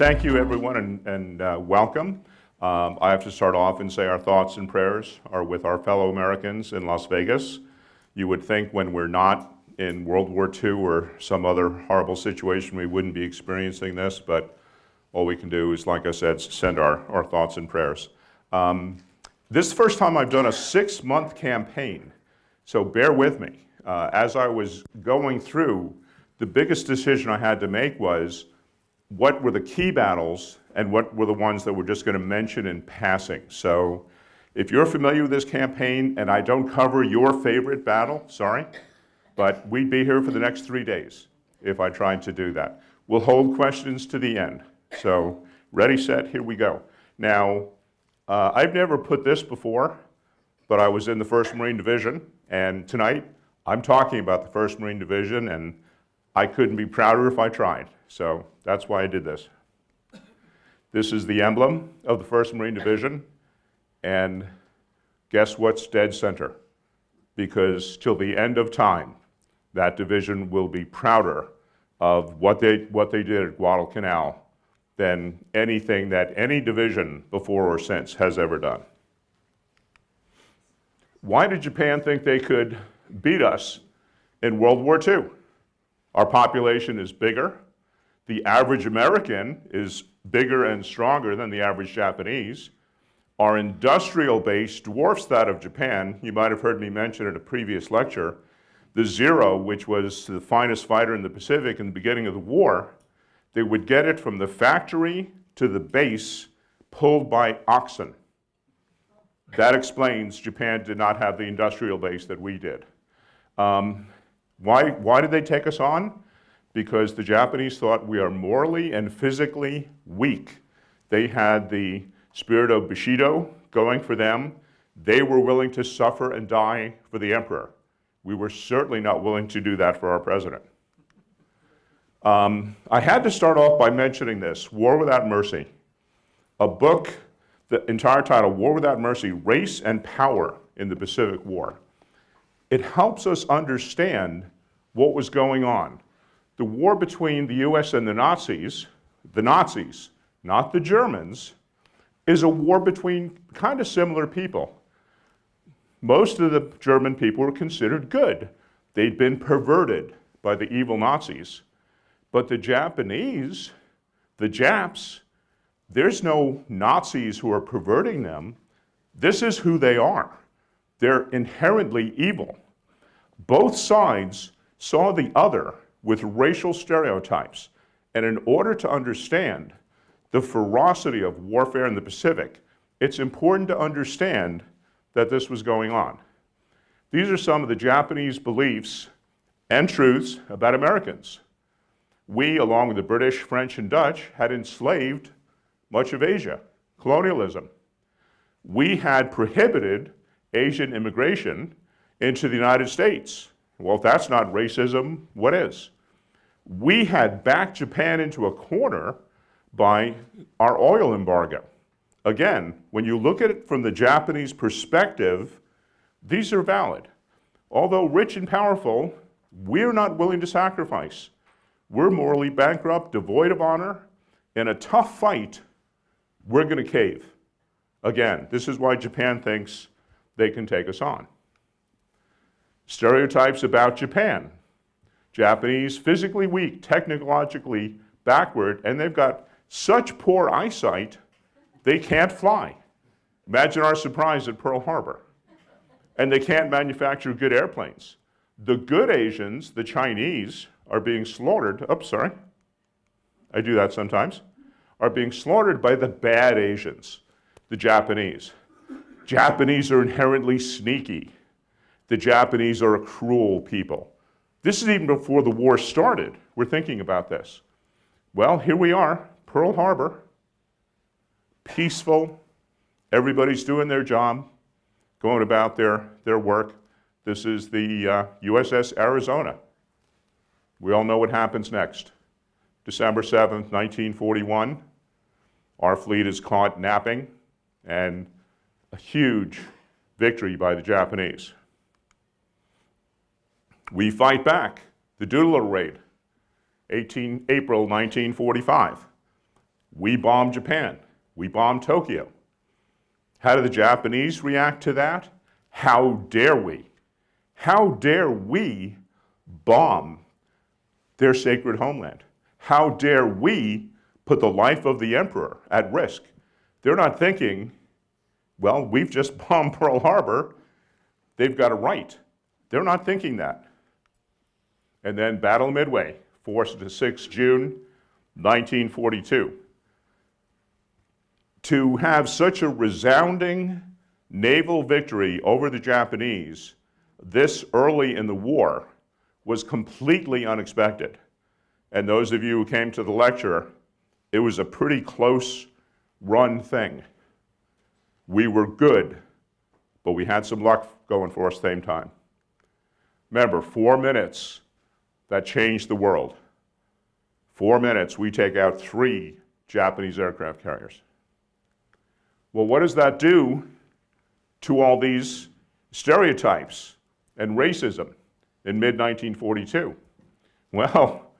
Thank you, everyone, and welcome. I have to start off and say our thoughts and prayers are with our fellow Americans in Las Vegas. You would think when we're not in World War II or some other horrible situation, we wouldn't be experiencing this, but all we can do is, like I said, send our thoughts and prayers. This is the first time I've done a 6-month campaign, so bear with me. As I was going through, the biggest decision I had to make was what were the key battles and what were the ones that we're just going to mention in passing. So if you're familiar with this campaign and I don't cover your favorite battle, sorry, but we'd be here for the next 3 days if I tried to do that. We'll hold questions to the end. So ready, set, here we go. Now, I've never put this before, but I was in the 1st Marine Division, and tonight I'm talking about the 1st Marine Division, and I couldn't be prouder if I tried. So that's why I did this. This is the emblem of the 1st Marine Division, and guess what's dead center? Because till the end of time, that division will be prouder of what they did at Guadalcanal than anything that any division before or since has ever done. Why did Japan think they could beat us in World War II? Our population is bigger. The average American is bigger and stronger than the average Japanese. Our industrial base dwarfs that of Japan. You might have heard me mention at a previous lecture, the Zero, which was the finest fighter in the Pacific in the beginning of the war, they would get it from the factory to the base pulled by oxen. That explains Japan did not have the industrial base that we did. Why did they take us on? Because the Japanese thought we are morally and physically weak. They had the spirit of Bushido going for them. They were willing to suffer and die for the emperor. We were certainly not willing to do that for our president. I had to start off by mentioning this, War Without Mercy, a book, the entire title, War Without Mercy, Race and Power in the Pacific War. It helps us understand what was going on. The war between the US and the Nazis, not the Germans, is a war between kind of similar people. Most of the German people were considered good. They'd been perverted by the evil Nazis. But the Japanese, the Japs, there's no Nazis who are perverting them. This is who they are. They're inherently evil. Both sides saw the other with racial stereotypes. And in order to understand the ferocity of warfare in the Pacific, it's important to understand that this was going on. These are some of the Japanese beliefs and truths about Americans. We, along with the British, French, and Dutch, had enslaved much of Asia, colonialism. We had prohibited Asian immigration into the United States. Well, if that's not racism, what is? We had backed Japan into a corner by our oil embargo. Again, when you look at it from the Japanese perspective, these are valid. Although rich and powerful, we're not willing to sacrifice. We're morally bankrupt, devoid of honor. In a tough fight, we're going to cave. Again, this is why Japan thinks they can take us on. Stereotypes about Japan. Japanese, physically weak, technologically backward, and they've got such poor eyesight, they can't fly. Imagine our surprise at Pearl Harbor. And they can't manufacture good airplanes. The good Asians, the Chinese, are being slaughtered. Oops, sorry. I do that sometimes. Are being slaughtered by the bad Asians, the Japanese. Japanese are inherently sneaky. The Japanese are a cruel people. This is even before the war started. We're thinking about this. Well, here we are, Pearl Harbor, peaceful. Everybody's doing their job, going about their work. This is the USS Arizona. We all know what happens next. December 7th, 1941, our fleet is caught napping, and a huge victory by the Japanese. We fight back, the Doolittle Raid, April 1945. We bombed Japan. We bombed Tokyo. How do the Japanese react to that? How dare we? How dare we bomb their sacred homeland? How dare we put the life of the emperor at risk? They're not thinking, well, we've just bombed Pearl Harbor. They've got a right. They're not thinking that. And then Battle of Midway, 4th to 6th June, 1942. To have such a resounding naval victory over the Japanese this early in the war was completely unexpected. And those of you who came to the lecture, it was a pretty close run thing. We were good, but we had some luck going for us same time. Remember, 4 minutes, that changed the world. 4 minutes, we take out 3 Japanese aircraft carriers. Well, what does that do to all these stereotypes and racism in mid-1942? Well,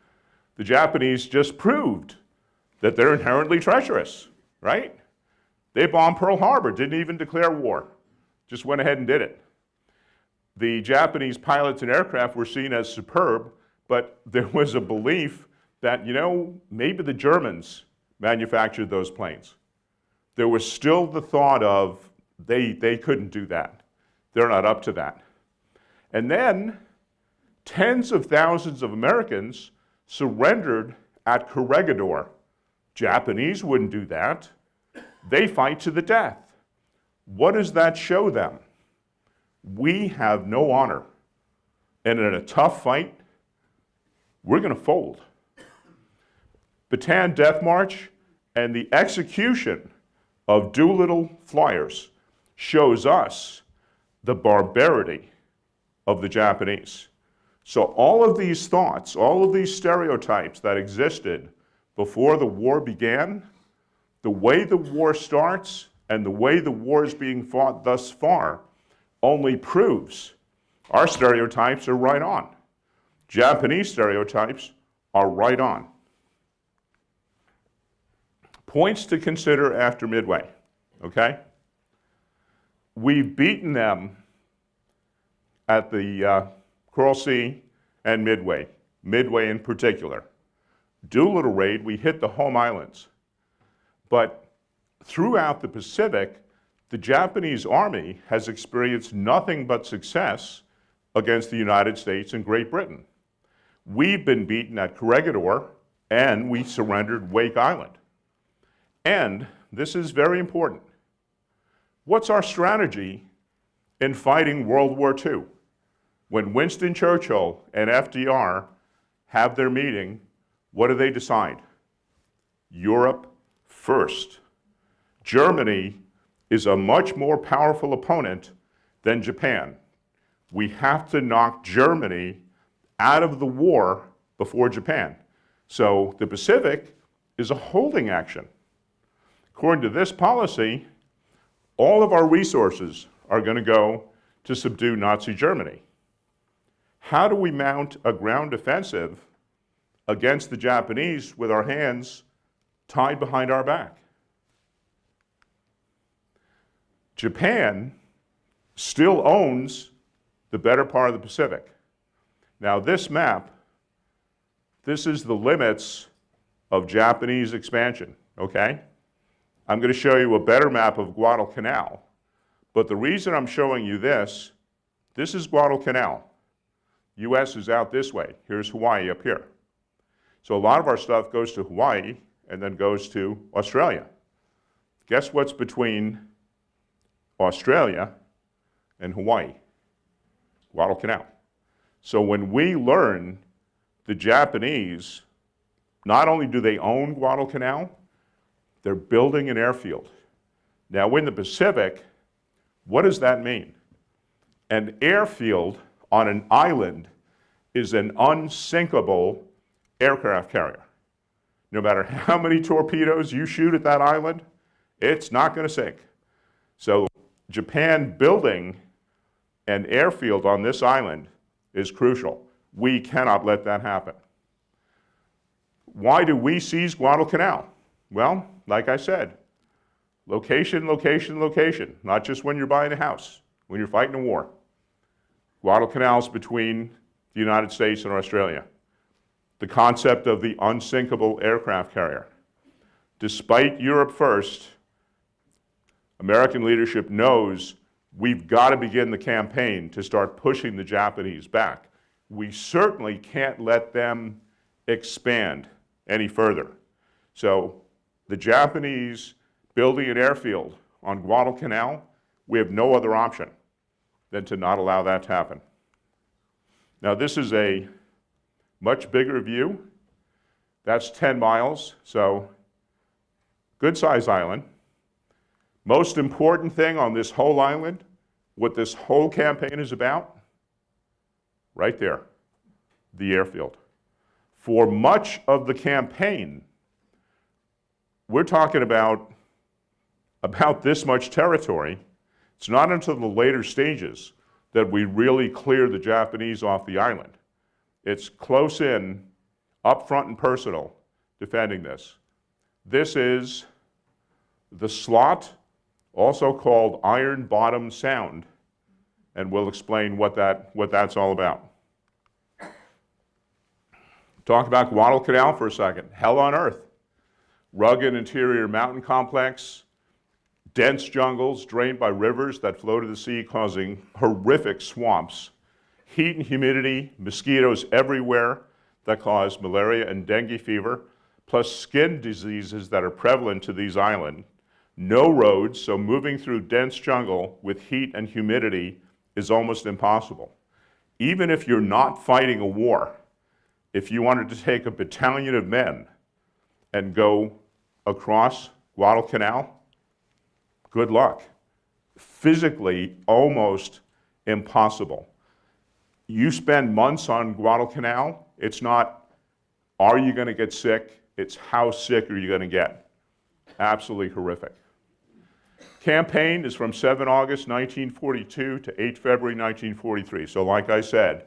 the Japanese just proved that they're inherently treacherous, right? They bombed Pearl Harbor, didn't even declare war, just went ahead and did it. The Japanese pilots and aircraft were seen as superb, but there was a belief that, maybe the Germans manufactured those planes. There was still the thought of they couldn't do that. They're not up to that. And then tens of thousands of Americans surrendered at Corregidor. Japanese wouldn't do that. They fight to the death. What does that show them? We have no honor. And in a tough fight, we're going to fold. Bataan Death March and the execution of Doolittle flyers shows us the barbarity of the Japanese. So all of these thoughts, all of these stereotypes that existed before the war began, the way the war starts and the way the war is being fought thus far only proves our stereotypes are right on. Japanese stereotypes are right on. Points to consider after Midway, okay? We've beaten them at the Coral Sea and Midway in particular. Doolittle Raid, we hit the home islands. But throughout the Pacific, the Japanese Army has experienced nothing but success against the United States and Great Britain. We've been beaten at Corregidor, and we surrendered Wake Island. And this is very important. What's our strategy in fighting World War II? When Winston Churchill and FDR have their meeting, what do they decide? Europe first. Germany is a much more powerful opponent than Japan. We have to knock Germany out of the war before Japan. So the Pacific is a holding action. According to this policy, all of our resources are going to go to subdue Nazi Germany. How do we mount a ground offensive against the Japanese with our hands tied behind our back? Japan still owns the better part of the Pacific. Now this map, this is the limits of Japanese expansion, okay? I'm going to show you a better map of Guadalcanal, but the reason I'm showing you this is Guadalcanal. US is out this way. Here's Hawaii up here. So a lot of our stuff goes to Hawaii and then goes to Australia. Guess what's between Australia and Hawaii? Guadalcanal. So when we learn the Japanese, not only do they own Guadalcanal, they're building an airfield. Now in the Pacific, what does that mean? An airfield on an island is an unsinkable aircraft carrier. No matter how many torpedoes you shoot at that island, it's not going to sink. So Japan building an airfield on this island is crucial. We cannot let that happen. Why do we seize Guadalcanal? Well, like I said, location, location, location, not just when you're buying a house, when you're fighting a war. Guadalcanal's between the United States and Australia. The concept of the unsinkable aircraft carrier. Despite Europe first, American leadership knows we've got to begin the campaign to start pushing the Japanese back. We certainly can't let them expand any further. So the Japanese building an airfield on Guadalcanal, we have no other option than to not allow that to happen. Now this is a much bigger view. That's 10 miles, so good size island. Most important thing on this whole island, what this whole campaign is about, right there, the airfield. For much of the campaign, we're talking about this much territory. It's not until the later stages that we really clear the Japanese off the island. It's close in, up front and personal, defending this. This is the slot, also called Iron Bottom Sound, and we'll explain what that's all about. Talk about Guadalcanal for a second. Hell on earth. Rugged interior mountain complex, dense jungles drained by rivers that flow to the sea, causing horrific swamps, heat and humidity, mosquitoes everywhere that cause malaria and dengue fever, plus skin diseases that are prevalent to these islands. No roads, so moving through dense jungle with heat and humidity is almost impossible. Even if you're not fighting a war, if you wanted to take a battalion of men and go across Guadalcanal, good luck. Physically, almost impossible. You spend months on Guadalcanal, it's not, are you going to get sick? It's how sick are you going to get? Absolutely horrific. Campaign is from 7 August 1942 to 8 February 1943. So like I said,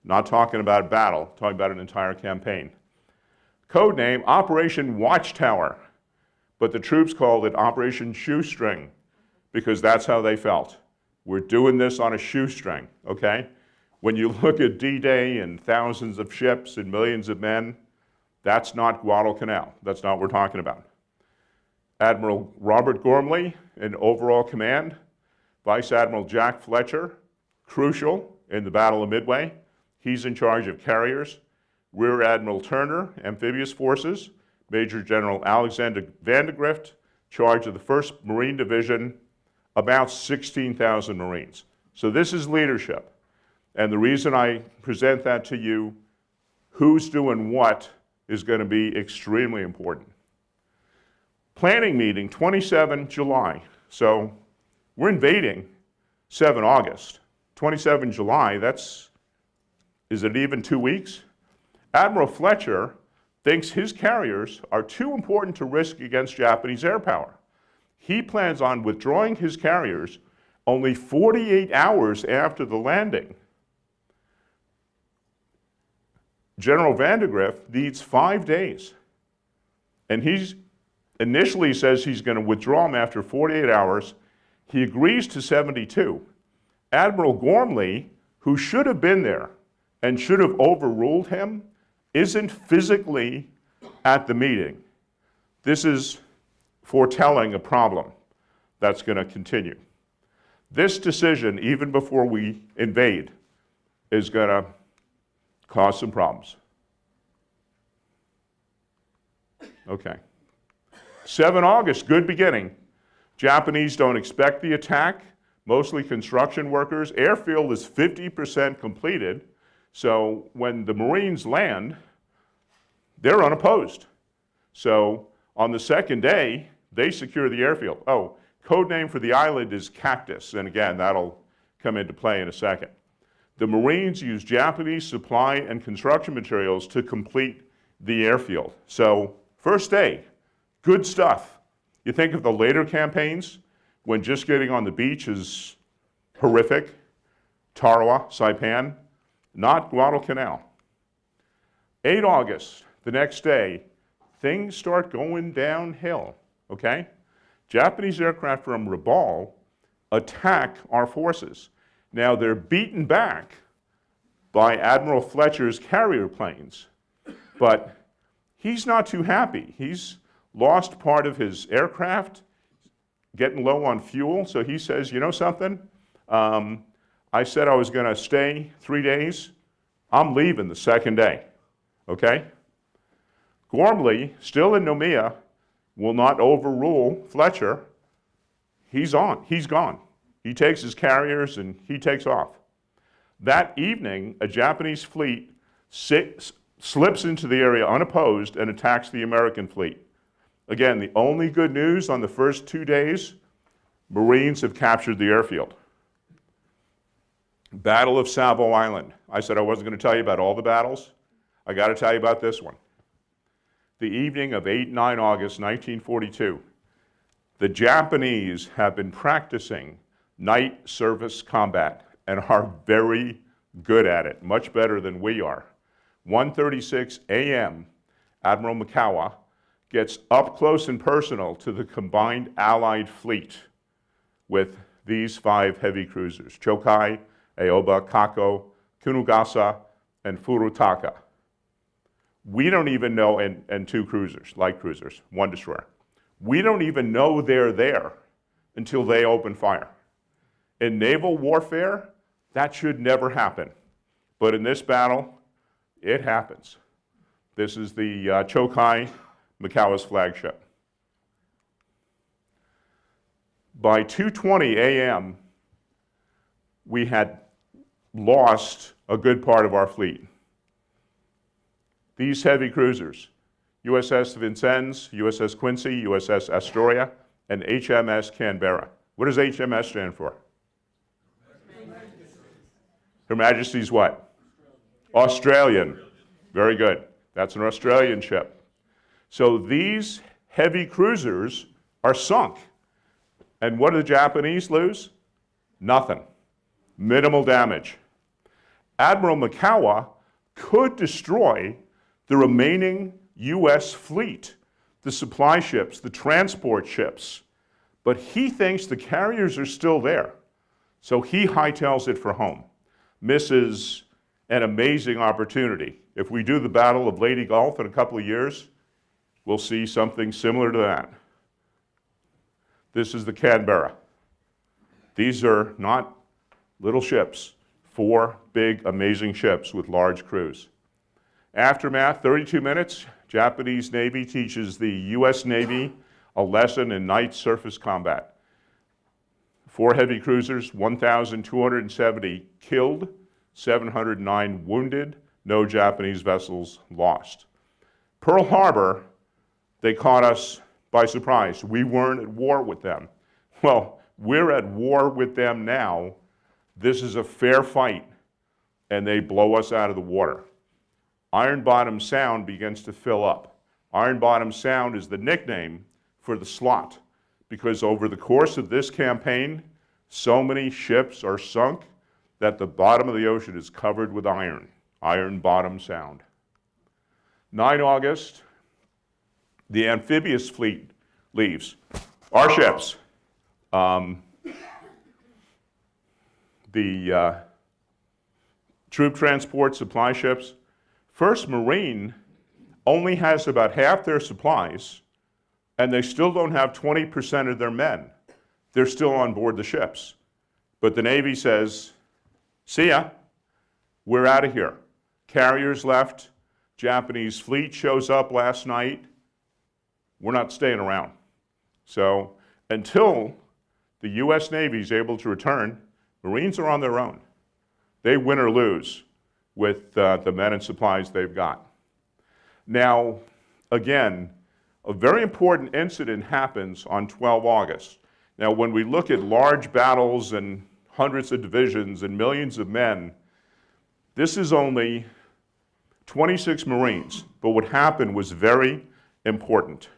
not talking about a battle, talking about an entire campaign. Code name, Operation Watchtower, but the troops called it Operation Shoestring because that's how they felt. We're doing this on a shoestring, okay? When you look at D-Day and thousands of ships and millions of men, that's not Guadalcanal. That's not what we're talking about. Admiral Robert Gormley in overall command, Vice Admiral Jack Fletcher, crucial in the Battle of Midway. He's in charge of carriers. Rear Admiral Turner, amphibious forces. Major General Alexander Vandegrift, charge of the 1st Marine Division, about 16,000 Marines. So this is leadership. And the reason I present that to you, who's doing what, is going to be extremely important. Planning meeting, 27 July. So we're invading 7 August. 27 July, is it even 2 weeks? Admiral Fletcher thinks his carriers are too important to risk against Japanese air power. He plans on withdrawing his carriers only 48 hours after the landing. General Vandegrift needs 5 days. And he initially says he's going to withdraw them after 48 hours. He agrees to 72. Admiral Gormley, who should have been there and should have overruled him, isn't physically at the meeting. This is foretelling a problem that's going to continue. This decision, even before we invade, is going to cause some problems. Okay. 7 August, good beginning. Japanese don't expect the attack, mostly construction workers. Airfield is 50% completed, so when the Marines land, they're unopposed. So on the second day, they secure the airfield. Oh, code name for the island is Cactus, and again, that'll come into play in a second. The Marines use Japanese supply and construction materials to complete the airfield. So first day, good stuff. You think of the later campaigns, when just getting on the beach is horrific, Tarawa, Saipan, not Guadalcanal. 8 August, the next day, things start going downhill, okay? Japanese aircraft from Rabaul attack our forces. Now, they're beaten back by Admiral Fletcher's carrier planes, but he's not too happy. He's lost part of his aircraft, getting low on fuel, so he says, you know something? I said I was going to stay 3 days. I'm leaving the second day, okay? Gormley, still in Noumea, will not overrule Fletcher. He's gone. He takes his carriers and he takes off. That evening, a Japanese fleet slips into the area unopposed and attacks the American fleet. Again, the only good news on the first 2 days, Marines have captured the airfield. Battle of Tsavo Island. I said I wasn't going to tell you about all the battles. I got to tell you about this one. The evening of 8-9 August 1942, the Japanese have been practicing night service combat and are very good at it, much better than we are. 1:36 a.m., Admiral Mikawa gets up close and personal to the combined Allied fleet with these 5 heavy cruisers: Chokai, Aoba, Kako, Kunugasa, and Furutaka. We don't even know, and 2 cruisers, light cruisers, 1 destroyer. We don't even know they're there until they open fire. In naval warfare, that should never happen. But in this battle, it happens. This is the Chokai, Mikawa's flagship. By 2:20 a.m., we had lost a good part of our fleet. These heavy cruisers, USS Vincennes, USS Quincy, USS Astoria, and HMS Canberra. What does HMS stand for? Her Majesty's what? Australian. Very good. That's an Australian ship. So these heavy cruisers are sunk. And what do the Japanese lose? Nothing. Minimal damage. Admiral Mikawa could destroy the remaining U.S. fleet, the supply ships, the transport ships, but he thinks the carriers are still there. So he hightails it for home. Misses an amazing opportunity. If we do the Battle of Leyte Gulf in a couple of years, we'll see something similar to that. This is the Canberra. These are not little ships, 4 big, amazing ships with large crews. Aftermath, 32 minutes, Japanese Navy teaches the U.S. Navy a lesson in night surface combat. 4 heavy cruisers, 1,270 killed, 709 wounded, no Japanese vessels lost. Pearl Harbor, they caught us by surprise. We weren't at war with them. Well, we're at war with them now. This is a fair fight, and they blow us out of the water. Iron Bottom Sound begins to fill up. Iron Bottom Sound is the nickname for the slot, because over the course of this campaign, so many ships are sunk that the bottom of the ocean is covered with iron. Iron Bottom Sound. 9 August, the amphibious fleet leaves. Our ships, the troop transport supply ships. 1st Marine only has about half their supplies, and they still don't have 20% of their men. They're still on board the ships. But the Navy says, see ya, we're out of here. Carriers left, Japanese fleet shows up last night. We're not staying around. So until the U.S. Navy is able to return, Marines are on their own. They win or lose with the men and supplies they've got. Now, again, a very important incident happens on 12 August. Now, when we look at large battles and hundreds of divisions and millions of men, this is only 26 Marines, but what happened was very important.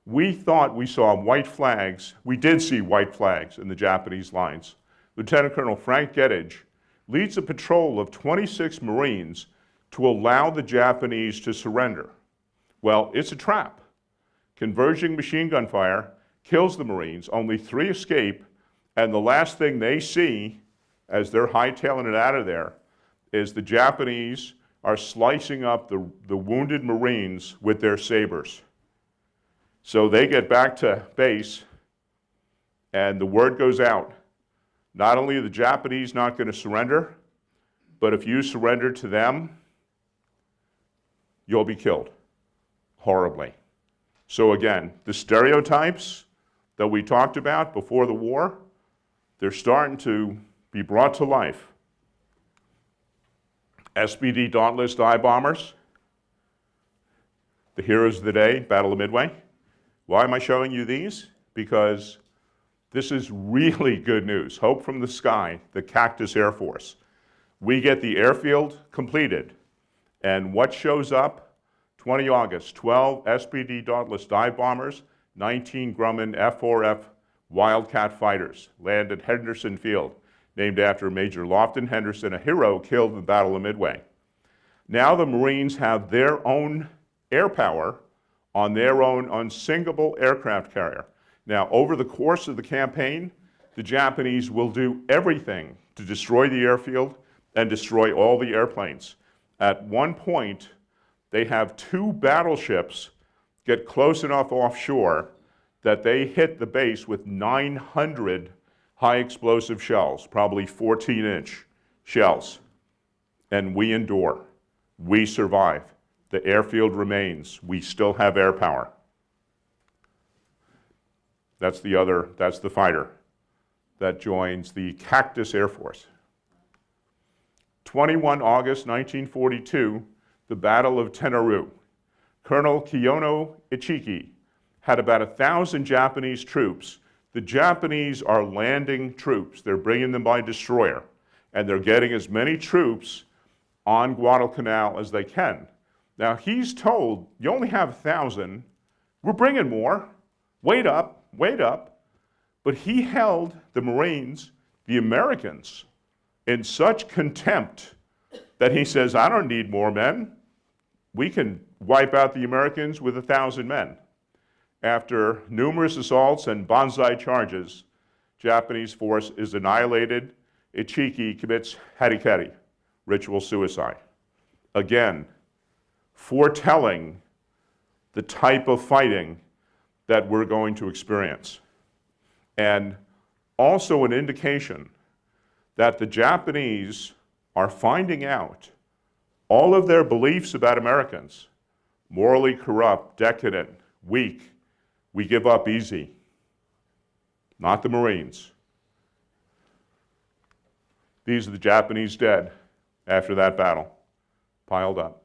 We thought we saw white flags. We did see white flags in the Japanese lines. Lieutenant Colonel Frank Gettich leads a patrol of 26 Marines to allow the Japanese to surrender. Well, it's a trap. Converging machine gun fire kills the Marines, only 3 escape, and the last thing they see as they're hightailing it out of there is the Japanese are slicing up the wounded Marines with their sabers. So they get back to base, and the word goes out. Not only are the Japanese not going to surrender, but if you surrender to them, you'll be killed horribly. So again, the stereotypes that we talked about before the war, they're starting to be brought to life. SPD Dauntless dive bombers, the heroes of the day, Battle of Midway. Why am I showing you these? Because this is really good news. Hope from the sky, the Cactus Air Force. We get the airfield completed, and what shows up? 20 August, 12 SPD Dauntless dive bombers, 19 Grumman F-4F Wildcat fighters land at Henderson Field, named after Major Lofton Henderson, a hero killed in the Battle of Midway. Now the Marines have their own air power on their own unsinkable aircraft carrier. Now, over the course of the campaign, the Japanese will do everything to destroy the airfield and destroy all the airplanes. At one point, they have 2 battleships get close enough offshore that they hit the base with 900 high explosive shells, probably 14-inch shells. And we endure. We survive. The airfield remains. We still have air power. That's the fighter that joins the Cactus Air Force. 21 August 1942, the Battle of Tenaru. Colonel Kiyono Ichiki had about 1,000 Japanese troops. The Japanese are landing troops. They're bringing them by destroyer, and they're getting as many troops on Guadalcanal as they can. Now, he's told, you only have 1,000. We're bringing more. Wait up, wait up. But he held the Marines, the Americans, in such contempt that he says, I don't need more men. We can wipe out the Americans with 1,000 men. After numerous assaults and banzai charges, Japanese force is annihilated. Ichiki commits harikari, ritual suicide. Again, foretelling the type of fighting that we're going to experience. And also an indication that the Japanese are finding out all of their beliefs about Americans, morally corrupt, decadent, weak, we give up easy. Not the Marines. These are the Japanese dead after that battle, piled up.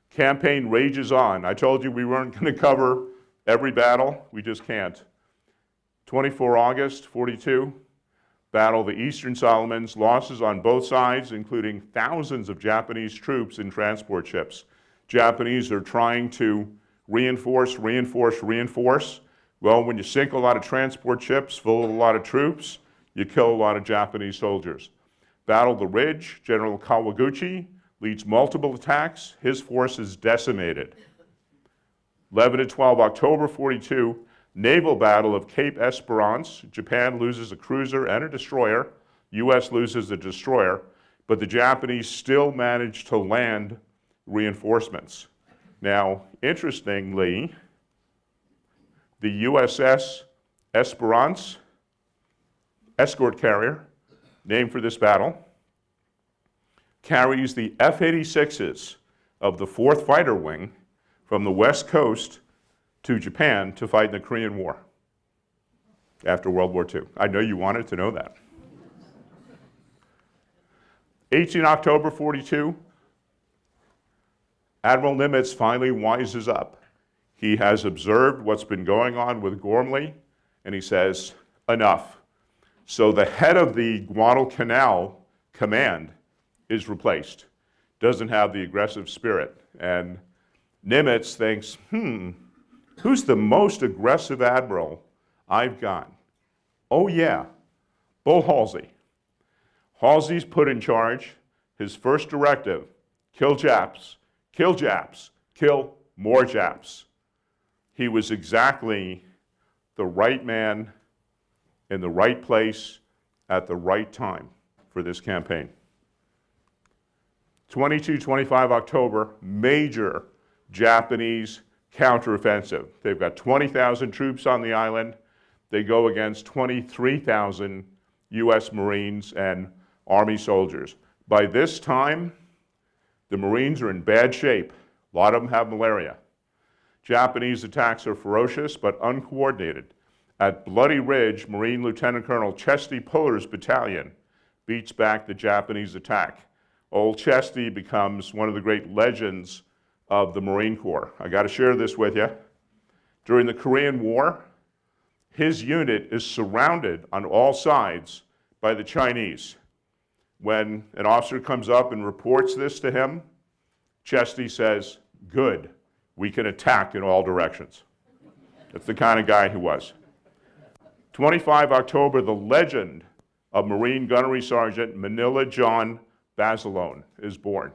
Campaign rages on. I told you we weren't going to cover every battle. We just can't. 24 August 42, Battle of the Eastern Solomons, losses on both sides, including thousands of Japanese troops in transport ships. Japanese are trying to reinforce. Well, when you sink a lot of transport ships full of a lot of troops, you kill a lot of Japanese soldiers. Battle of the Ridge, General Kawaguchi leads multiple attacks. His force is decimated. 11 to 12 October 42, Naval Battle of Cape Esperance. Japan loses a cruiser and a destroyer. U.S. loses a destroyer, but the Japanese still manage to land reinforcements. Now, interestingly, the USS Esperance, escort carrier, named for this battle, carries the F-86s of the 4th Fighter Wing from the West Coast to Japan to fight in the Korean War after World War II. I know you wanted to know that. 18 October 42, Admiral Nimitz finally wises up. He has observed what's been going on with Gormley, and he says, enough. So the head of the Guadalcanal command is replaced, doesn't have the aggressive spirit. And Nimitz thinks, who's the most aggressive admiral I've got? Oh yeah, Bull Halsey. Halsey's put in charge. His first directive, kill Japs, Kill Japs, kill more Japs. He was exactly the right man in the right place at the right time for this campaign. 22-25 October, major Japanese counteroffensive. They've got 20,000 troops on the island. They go against 23,000 US Marines and Army soldiers. By this time, the Marines are in bad shape. A lot of them have malaria. Japanese attacks are ferocious but uncoordinated. At Bloody Ridge, Marine Lieutenant Colonel Chesty Puller's battalion beats back the Japanese attack. Old Chesty becomes one of the great legends of the Marine Corps. I got to share this with you. During the Korean War, his unit is surrounded on all sides by the Chinese. When an officer comes up and reports this to him, Chesty says, "Good, we can attack in all directions." That's the kind of guy he was. 25 October, the legend of Marine Gunnery Sergeant Manila John Basilone is born.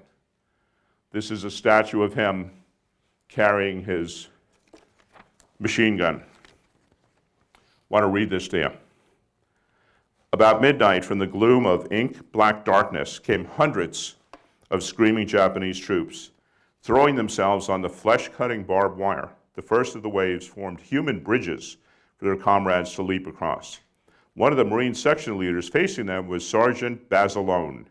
This is a statue of him carrying his machine gun. I want to read this to you. About midnight, from the gloom of ink-black darkness, came hundreds of screaming Japanese troops, throwing themselves on the flesh-cutting barbed wire. The first of the waves formed human bridges for their comrades to leap across. One of the Marine section leaders facing them was Sergeant Basilone,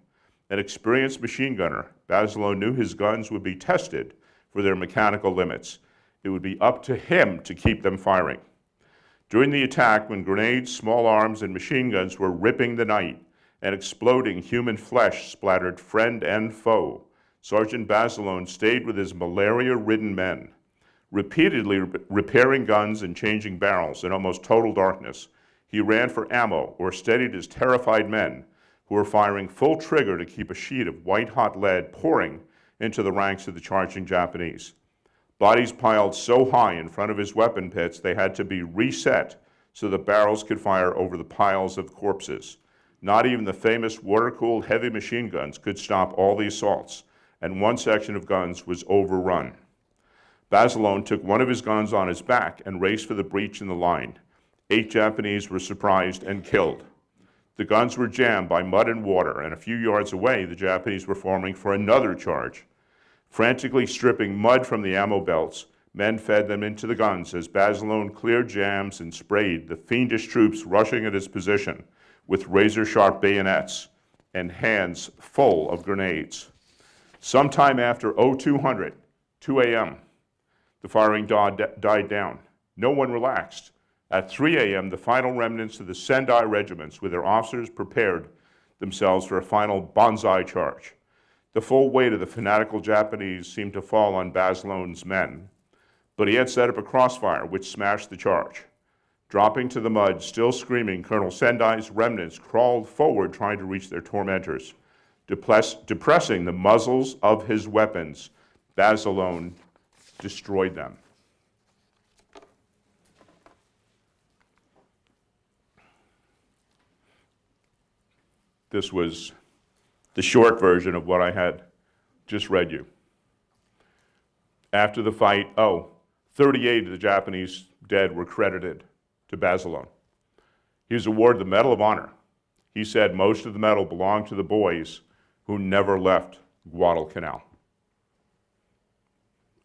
an experienced machine gunner. Basilone knew his guns would be tested for their mechanical limits. It would be up to him to keep them firing. During the attack, when grenades, small arms, and machine guns were ripping the night and exploding human flesh splattered friend and foe, Sergeant Basilone stayed with his malaria-ridden men, repeatedly repairing guns and changing barrels in almost total darkness. He ran for ammo or steadied his terrified men who were firing full trigger to keep a sheet of white-hot lead pouring into the ranks of the charging Japanese. Bodies piled so high in front of his weapon pits they had to be reset so the barrels could fire over the piles of corpses. Not even the famous water-cooled heavy machine guns could stop all the assaults, and one section of guns was overrun. Basilone took one of his guns on his back and raced for the breach in the line. 8 Japanese were surprised and killed. The guns were jammed by mud and water, and a few yards away, the Japanese were forming for another charge. Frantically stripping mud from the ammo belts, men fed them into the guns as Basilone cleared jams and sprayed the fiendish troops rushing at his position with razor-sharp bayonets and hands full of grenades. Sometime after 0200, 2 a.m., the firing died down. No one relaxed. At 3 a.m., the final remnants of the Sendai regiments with their officers prepared themselves for a final banzai charge. The full weight of the fanatical Japanese seemed to fall on Basilone's men, but he had set up a crossfire which smashed the charge. Dropping to the mud, still screaming, Colonel Sendai's remnants crawled forward trying to reach their tormentors. Depressing the muzzles of his weapons, Basilone destroyed them. This was the short version of what I had just read you. After the fight, 38 of the Japanese dead were credited to Basilone. He was awarded the Medal of Honor. He said most of the medal belonged to the boys who never left Guadalcanal.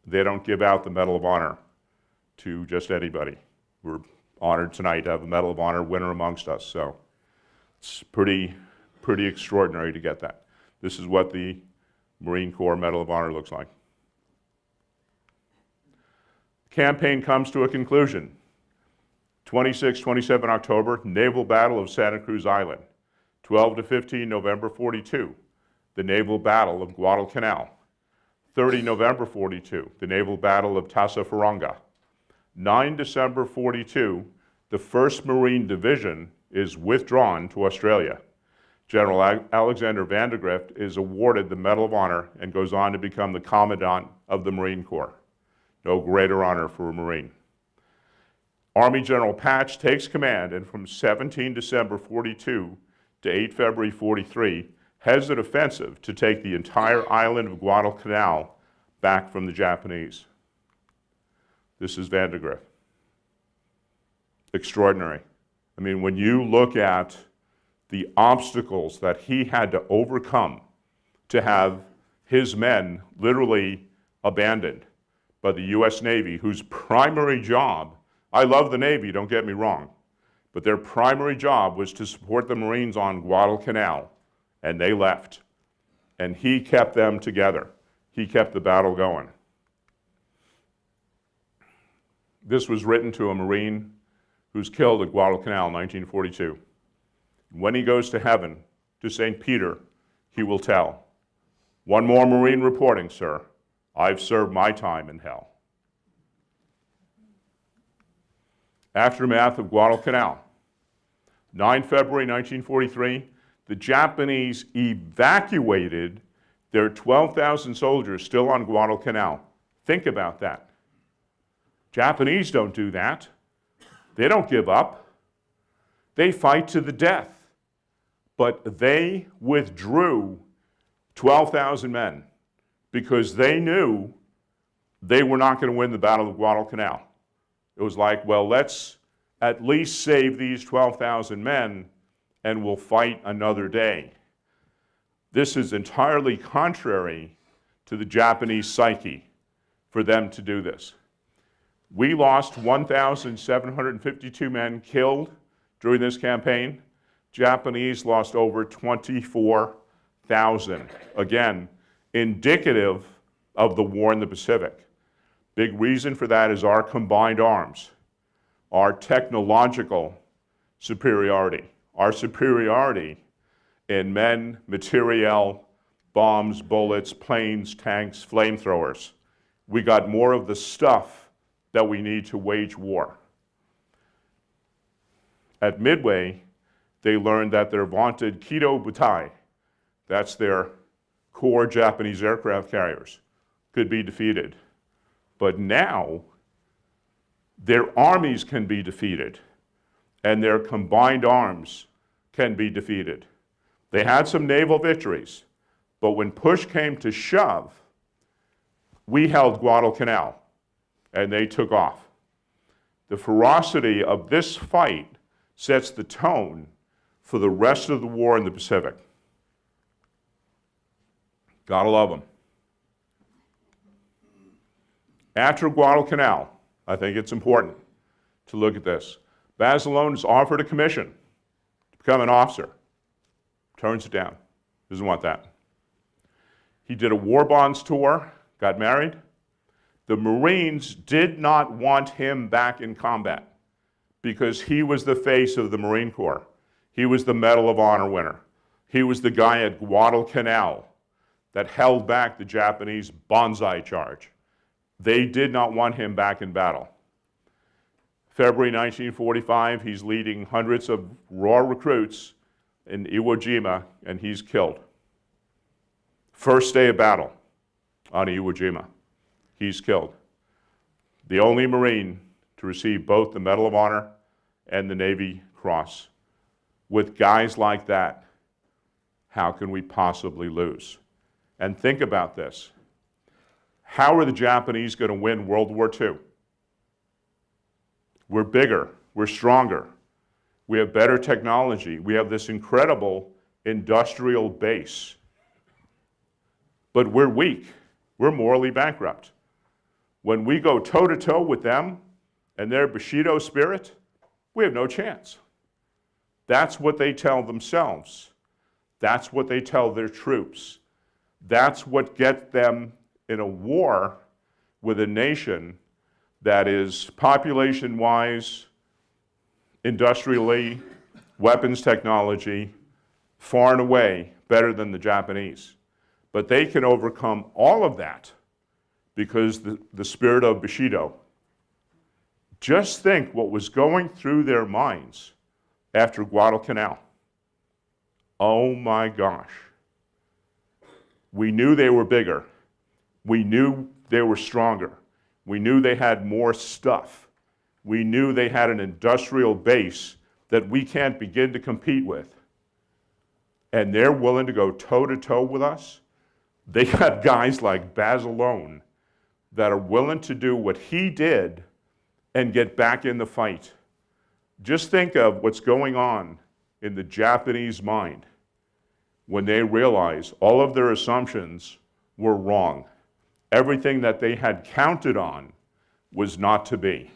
They don't give out the Medal of Honor to just anybody. We're honored tonight to have a Medal of Honor winner amongst us, so it's pretty extraordinary to get that. This is what the Marine Corps Medal of Honor looks like. Campaign comes to a conclusion. 26-27 October, Naval Battle of Santa Cruz Island. 12-15 November 42, the Naval Battle of Guadalcanal. 30 November 42, the Naval Battle of Tassafaronga. 9 December 42, the 1st Marine Division is withdrawn to Australia. General Alexander Vandergrift is awarded the Medal of Honor and goes on to become the Commandant of the Marine Corps. No greater honor for a Marine. Army General Patch takes command, and from 17 December 42 to 8 February 43, heads an offensive to take the entire island of Guadalcanal back from the Japanese. This is Vandegrift. Extraordinary. I mean, when you look at the obstacles that he had to overcome to have his men literally abandoned by the US Navy, whose primary job, I love the Navy, don't get me wrong, but their primary job was to support the Marines on Guadalcanal, and they left. And he kept them together. He kept the battle going. This was written to a Marine who's killed at Guadalcanal in 1942. When he goes to heaven, to St. Peter, he will tell, "One more Marine reporting, sir. I've served my time in hell." Aftermath of Guadalcanal. 9 February 1943, the Japanese evacuated their 12,000 soldiers still on Guadalcanal. Think about that. Japanese don't do that. They don't give up. They fight to the death. But they withdrew 12,000 men because they knew they were not going to win the Battle of Guadalcanal. It was like, well, let's at least save these 12,000 men and we'll fight another day. This is entirely contrary to the Japanese psyche for them to do this. We lost 1,752 men killed during this campaign. Japanese lost over 24,000. Again, indicative of the war in the Pacific. Big reason for that is our combined arms, our technological superiority, our superiority in men, materiel, bombs, bullets, planes, tanks, flamethrowers. We got more of the stuff that we need to wage war. At Midway, they learned that their vaunted Kido Butai, that's their core Japanese aircraft carriers, could be defeated. But now, their armies can be defeated, and their combined arms can be defeated. They had some naval victories, but when push came to shove, we held Guadalcanal, and they took off. The ferocity of this fight sets the tone for the rest of the war in the Pacific. Gotta love them. After Guadalcanal, I think it's important to look at this. Basilone is offered a commission to become an officer. Turns it down. Doesn't want that. He did a war bonds tour, got married. The Marines did not want him back in combat because he was the face of the Marine Corps. He was the Medal of Honor winner. He was the guy at Guadalcanal that held back the Japanese banzai charge. They did not want him back in battle. February 1945, he's leading hundreds of raw recruits in Iwo Jima, and he's killed. First day of battle on Iwo Jima, he's killed. The only Marine to receive both the Medal of Honor and the Navy Cross. With guys like that, how can we possibly lose? And think about this. How are the Japanese going to win World War II? We're bigger, we're stronger, we have better technology, we have this incredible industrial base. But we're weak, we're morally bankrupt. When we go toe-to-toe with them and their Bushido spirit, we have no chance. That's what they tell themselves. That's what they tell their troops. That's what gets them in a war with a nation that is population-wise, industrially, weapons technology, far and away better than the Japanese. But they can overcome all of that because the spirit of Bushido. Just think what was going through their minds after Guadalcanal. Oh my gosh. We knew they were bigger. We knew they were stronger. We knew they had more stuff. We knew they had an industrial base that we can't begin to compete with. And they're willing to go toe-to-toe with us. They got guys like Basilone that are willing to do what he did and get back in the fight. Just think of what's going on in the Japanese mind when they realize all of their assumptions were wrong. Everything that they had counted on was not to be.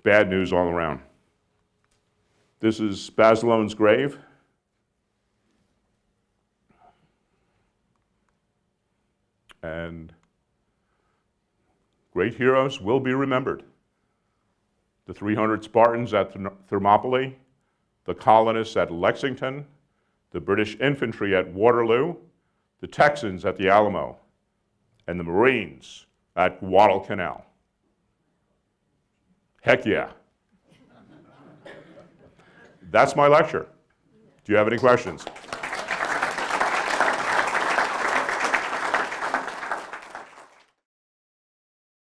Bad news all around. This is Basilone's grave. And great heroes will be remembered. The 300 Spartans at Thermopylae, the colonists at Lexington, the British infantry at Waterloo, the Texans at the Alamo, and the Marines at Guadalcanal. Heck yeah. That's my lecture. Do you have any questions?